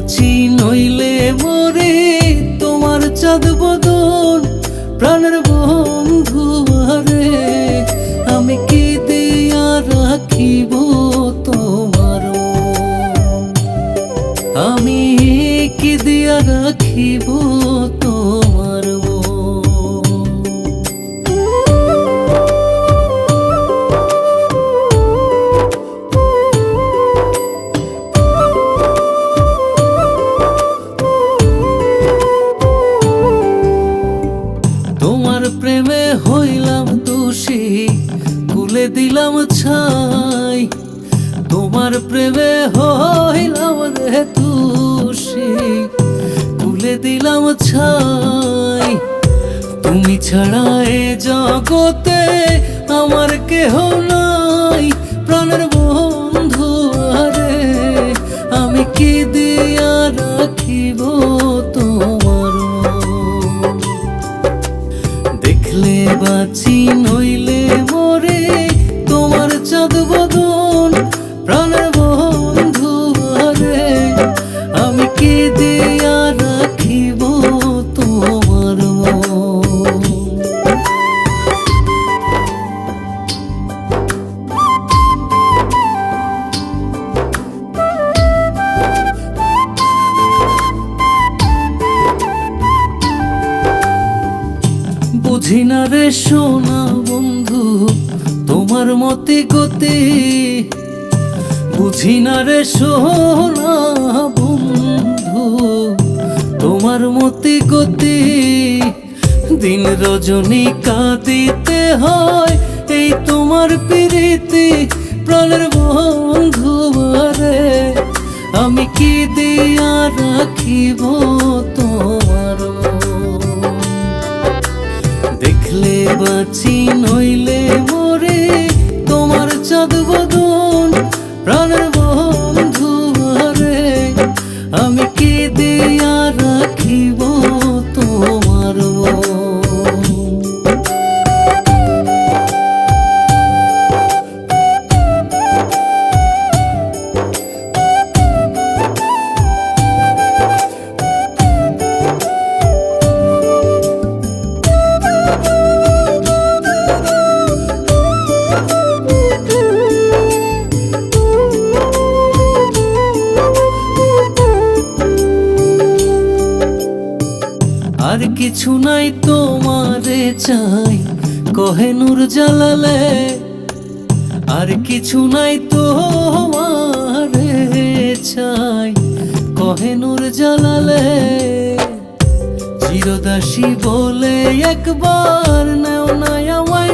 বাঁচি নইলে মরে, তোমার চাঁদ বদন প্রাণের বন্ধু আরে। আমি কি দিয়া রাখিব তোমার মন, আমি কি দিয়া রাখিব তোমার মন। তোমার প্রেমে হইলাম দোষী, কুলে দিলাম ছাই। তোমার প্রেমে হইলাম রে দোষী, কুলে দিলাম ছাই। তুমি ছাড়া এ জগতে আমার কেহ নাই, প্রাণের বন্ধু আরে। আমি কি দিয়া রাখিব তোমার মন, দেখলে বাঁচি নইলে মরে, তোমার চাঁদ বদন প্রাণের বন্ধু আরে। আমি কি দিয়া রাখিব তোমার মন। বুঝি না রে সোনা বন্ধু তোমার মতে গতি, বুঝি না রে সোনা বন্ধু তোমার মতে গতি। দিন রজনী কাঁদিতে হয় এই তোমার প্রীতি, প্রাণের বন্ধু আরে। আমি কি দিয়া রাখিব তোমার মন, দেখলে বাঁচি নইলে মরে, তোমার চাঁদ বদন প্রাণের বন্ধু আরে। আমি কি দিয়া রাখিব তোমার মন। আর কিছু নাই তোমারে চাই কহে নূর জালালে, আর কিছু নাই তোমারে চাই কহে নূর জালালে। চিরদাসী বলে একবার নেও না আমায়